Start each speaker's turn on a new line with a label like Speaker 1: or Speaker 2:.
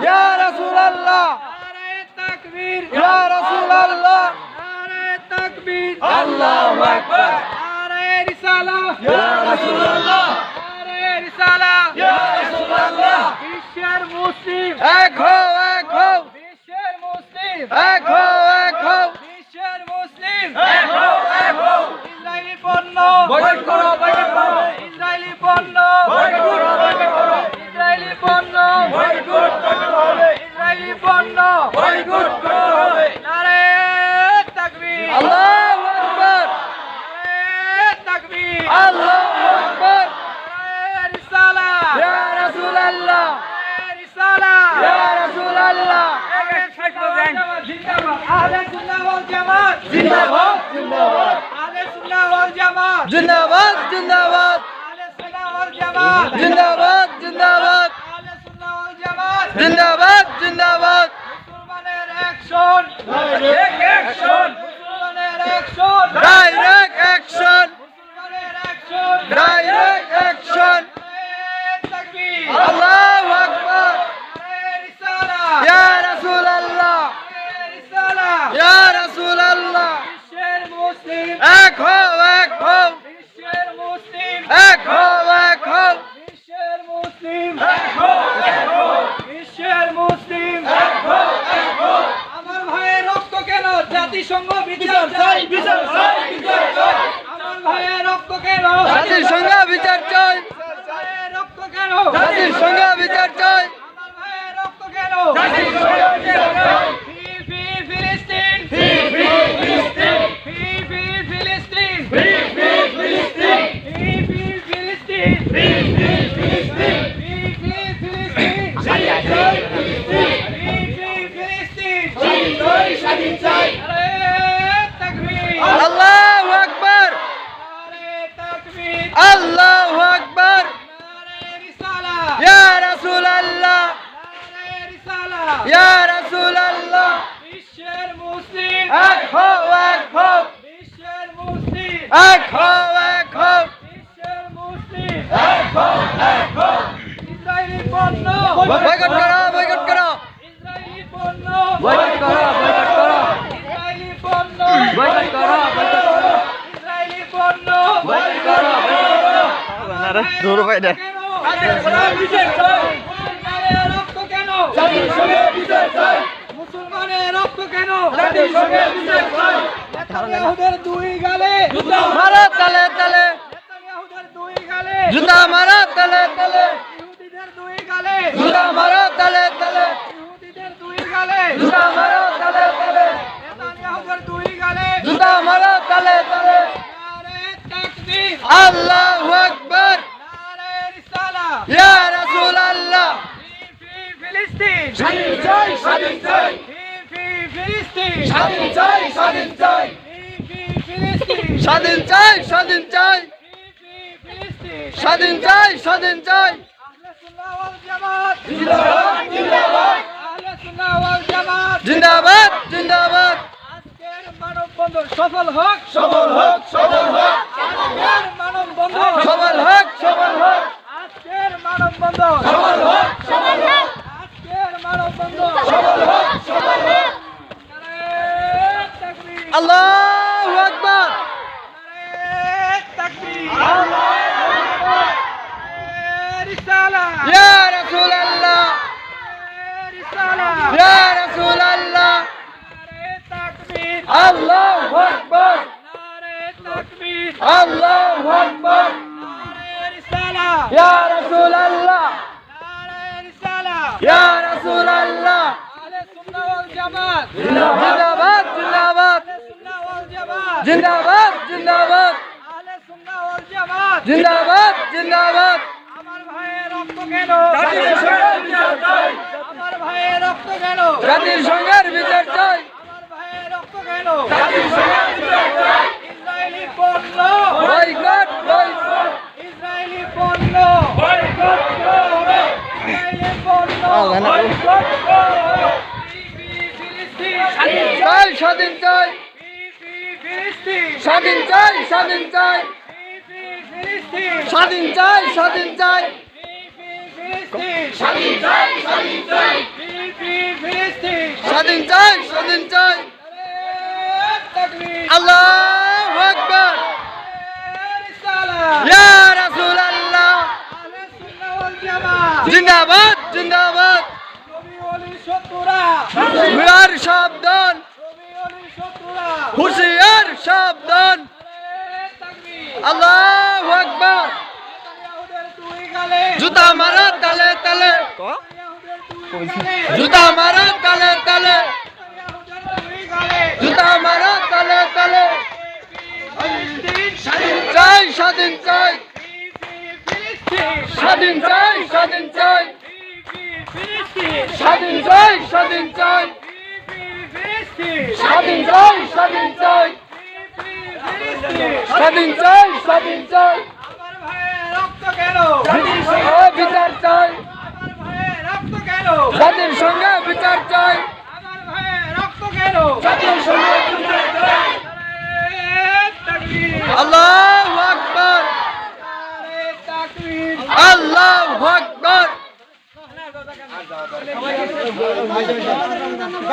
Speaker 1: ইয়া রাসূলুল্লাহ
Speaker 2: নারে তাকবীর
Speaker 1: ইয়া রাসূলুল্লাহ
Speaker 2: নারে তাকবীর
Speaker 1: আল্লাহু আকবার
Speaker 2: নারে রিসালাহ
Speaker 1: ইয়া রাসূলুল্লাহ
Speaker 2: নারে রিসালাহ
Speaker 1: ইয়া রাসূলুল্লাহ
Speaker 2: বিশ্বের মুসলিম
Speaker 1: এক হও
Speaker 2: বিশ্বের মুসলিম
Speaker 1: এক হও
Speaker 2: বিশ্বের মুসলিম
Speaker 1: এক হও
Speaker 2: ইসরায়েলি পণ্য
Speaker 1: বয়কট করো
Speaker 2: ইসরায়েলি পণ্য
Speaker 1: বয়কট করো
Speaker 2: ইসরায়েলি পণ্য
Speaker 1: বয়কট করতে হবে
Speaker 2: ইসরায়েলি পণ্য
Speaker 1: বয়কট করতে হবে
Speaker 2: নারে তাকবীর
Speaker 1: আল্লাহু আকবার
Speaker 2: নারে তাকবীর
Speaker 1: আল্লাহু আকবার
Speaker 2: নারে রিসালাহ
Speaker 1: ইয়া রাসূলুল্লাহ
Speaker 2: নারে রিসালাহ
Speaker 1: ইয়া রাসূলুল্লাহ
Speaker 2: আহলে সুন্নাহ ওয়াল জামাত
Speaker 1: জিন্দাবাদ জিন্দাবাদ
Speaker 2: আহলে সুন্নাহ ওয়াল জামাত
Speaker 1: জিন্দাবাদ জিন্দাবাদ
Speaker 2: আহলে সুন্নাহ ওয়াল জামাত
Speaker 1: জিন্দাবাদ জিন্দাবাদ
Speaker 2: আহলে সুন্নাহ ওয়াল জামাত
Speaker 1: জিন্দাবাদ জিন্দাবাদ
Speaker 2: মুসলমানের অ্যাকশন
Speaker 1: ডাইরেক্ট অ্যাকশন
Speaker 2: মুসলমানের অ্যাকশন
Speaker 1: ডাইরেক্ট অ্যাকশন
Speaker 2: মুসলমানের অ্যাকশন
Speaker 1: ডাইরেক্ট অ্যাকশন
Speaker 2: তাকবীর
Speaker 1: আল্লাহু আকবার
Speaker 2: রিসালাহ
Speaker 1: ইয়া রাসূলুল্লাহ
Speaker 2: রিসালাহ
Speaker 1: ইয়া রাসূলুল্লাহ
Speaker 2: বিশ্বের মুসলিম
Speaker 1: এক হও
Speaker 2: বিশ্বের মুসলিম
Speaker 1: এক হও
Speaker 2: বিশ্বের মুসলিম
Speaker 1: এক
Speaker 2: বিশ্বের মুসলিম আমার ভাইয়ের রক্ত কেন জাতিসংঘ বিচার চাই
Speaker 1: বিচার চাই বিচার চাই
Speaker 2: আমার ভাইয়ের রক্ত কেন
Speaker 1: জাতিসংঘ বিচার চাই
Speaker 2: আমার ভাইয়ের রক্ত কেন
Speaker 1: জাতিসংঘ বিচার চাই
Speaker 2: আমার ভাইয়ের রক্ত কেন
Speaker 1: জাতিসংঘ বিচার চাই
Speaker 2: ফি ফিলিস্তিন
Speaker 1: ফি ফিলিস্তিন
Speaker 2: ফি ফিলিস্তিন
Speaker 1: ফি ফিলিস্তিন
Speaker 2: ফি ফিলিস্তিন
Speaker 1: ফি ফিলিস্তিন
Speaker 2: ফি ফিলিস্তিন
Speaker 1: স্বাধীন চাই
Speaker 2: ফিলিস্তিন
Speaker 1: স্বাধীন চাই
Speaker 2: আরে তাকবীর
Speaker 1: আল্লাহু আকবার
Speaker 2: আরে তাকবীর
Speaker 1: আল্লাহু আকবার
Speaker 2: নারে রিসালাহ
Speaker 1: ইয়া রাসূলুল্লাহ
Speaker 2: নারে রিসালাহ
Speaker 1: ইয়া রাসূলুল্লাহ
Speaker 2: বিশ্বের মুসলিম
Speaker 1: এক হও
Speaker 2: বিশ্বের মুসলিম
Speaker 1: এক হও
Speaker 2: বিশ্বের মুসলিম
Speaker 1: এক হও
Speaker 2: ইসরায়েলি পণ্য
Speaker 1: বয়কট করো
Speaker 2: ইসরায়েলি পণ্য
Speaker 1: বয়কট করো
Speaker 2: ইসরায়েলি পণ্য
Speaker 1: বয়কট করো
Speaker 2: ইসরায়েলি পণ্য
Speaker 1: বয়কট করো
Speaker 2: দূর ভাই দে
Speaker 1: বিচার চাই
Speaker 2: মুসলমানের রক্ত কেন
Speaker 1: জাতিসংঘ বিচার চাই
Speaker 2: মুসলমানের রক্ত কেন
Speaker 1: জাতিসংঘ বিচার চাই
Speaker 2: নেতানিয়াহুদের দুই গালে
Speaker 1: জুতা মারো তালে তালে
Speaker 2: নেতানিয়াহুদের দুই গালে
Speaker 1: জুতা মারো তালে তালে
Speaker 2: ইহুদিদের দুই গালে
Speaker 1: জুতা মারো তালে তালে
Speaker 2: ইহুদিদের দুই গালে
Speaker 1: জুতা মারো তালে তালে
Speaker 2: নেতানিয়াহুদের দুই গালে
Speaker 1: জুতা মারো তালে তালে
Speaker 2: নারে তাকবীর
Speaker 1: আল্লাহু আকবার
Speaker 2: নারে রিসালাহ
Speaker 1: ইয়া রাসূলুল্লাহ
Speaker 2: ফি ফিলিস্তিন
Speaker 1: স্বাধীন চাই
Speaker 2: ফি ফিলিস্তিন
Speaker 1: স্বাধীন চাই
Speaker 2: ফি ফিলিস্তিন
Speaker 1: স্বাধীন চাই
Speaker 2: ফি ফিলিস্তিন
Speaker 1: স্বাধীন চাই
Speaker 2: আহলে সুন্নাহ ওয়াল জামাত
Speaker 1: জিন্দাবাদ জিন্দাবাদ
Speaker 2: আহলে সুন্নাহ ওয়াল জামাত
Speaker 1: জিন্দাবাদ জিন্দাবাদ
Speaker 2: আজকের মানববন্ধন সফল হোক
Speaker 1: সফল হোক
Speaker 2: আজকের মানববন্ধন
Speaker 1: সফল হোক
Speaker 2: আজকের মানববন্ধন
Speaker 1: সফল হোক
Speaker 2: আজকের মানববন্ধন
Speaker 1: সফল হোক
Speaker 2: নারে তাকবীর
Speaker 1: আল্লাহু আকবার
Speaker 2: নারে তাকবীর
Speaker 1: আল্লাহু আকবার
Speaker 2: নারে রিসালাহ
Speaker 1: ইয়া রাসূলুল্লাহ
Speaker 2: নারে রিসালাহ
Speaker 1: ইয়া রাসূলুল্লাহ
Speaker 2: নারে তাকবীর
Speaker 1: আল্লাহু আকবার
Speaker 2: নারে তাকবীর
Speaker 1: আল্লাহু আকবার
Speaker 2: নারে রিসালাহ
Speaker 1: ইয়া রাসূলুল্লাহ
Speaker 2: নারে রিসালাহ
Speaker 1: ইয়া রাসূলুল্লাহ
Speaker 2: আহলে সুন্নাহ ওয়াল জামাত
Speaker 1: জিন্দাবাদ জিন্দাবাদ
Speaker 2: আহলে সুন্নাহ ওয়াল জামাত
Speaker 1: জিন্দাবাদ জিন্দাবাদ
Speaker 2: আহলে সুন্নাহ ওয়াল জামাত
Speaker 1: জিন্দাবাদ জিন্দাবাদ
Speaker 2: আমার ভাইয়ের রক্ত কেন
Speaker 1: জাতিসংঘের বিচার চাই
Speaker 2: আমার ভাইয়ের রক্ত কেন
Speaker 1: জাতিসংঘের বিচার চাই
Speaker 2: আমার ভাইয়ের রক্ত কেন
Speaker 1: জাতিসংঘের বিচার চাই
Speaker 2: ইসরায়েলি পণ্য
Speaker 1: বয়কট
Speaker 2: ইসরায়েলি পণ্য
Speaker 1: বয়কট করো
Speaker 2: ইসরায়েলি পণ্য
Speaker 1: বয়কট করো
Speaker 2: ফিলিস্তিন
Speaker 1: স্বাধীন চাই
Speaker 2: ফিলিস্তিন
Speaker 1: স্বাধীন চাই
Speaker 2: ফিলিস্তিন
Speaker 1: স্বাধীন চাই
Speaker 2: ফিলিস্তিন
Speaker 1: স্বাধীন চাই স্বাধীন চাই স্বাধীন চাই
Speaker 2: তাকবীর
Speaker 1: আল্লাহু আকবার
Speaker 2: রিসালাত
Speaker 1: ইয়া রাসূলুল্লাহ
Speaker 2: আহলে সুন্নাহ ওয়াল জামাত
Speaker 1: জিন্দাবাদ জিন্দাবাদ
Speaker 2: নবী ওলির শত্রুরা
Speaker 1: হুশিয়ার সাবধান
Speaker 2: নবী ওলির শত্রুরা
Speaker 1: হুশিয়ার সাবধান
Speaker 2: তাকবীর
Speaker 1: আল্লাহু আকবার
Speaker 2: নেতানিয়াহুদের দুই গালে
Speaker 1: জুতা মারা তালে তালে
Speaker 2: নেতানিয়াহুদের দুই গালে
Speaker 1: জুতা মারা তালে তালে
Speaker 2: নেতানিয়াহুদের দুই গালে
Speaker 1: জুতা মারা তালে তালে
Speaker 2: ফিলিস্তিন
Speaker 1: স্বাধীন চাই স্বাধীন চাই
Speaker 2: ফিলিস্তিন
Speaker 1: স্বাধীন চাই স্বাধীন চাই
Speaker 2: ফিলিস্তিন
Speaker 1: স্বাধীন চাই স্বাধীন চাই
Speaker 2: ফিলিস্তিন
Speaker 1: স্বাধীন চাই স্বাধীন চাই স্বাধীন চাই স্বাধীন চাই
Speaker 2: আমার ভাইয়ের রক্ত কেন
Speaker 1: জাতির সঙ্গে বিচার চাই
Speaker 2: আমার ভাইয়ের রক্ত কেন
Speaker 1: জাতির সঙ্গে বিচার চাই
Speaker 2: আমার ভাইয়ের রক্ত কেন
Speaker 1: জাতির সঙ্গে বিচার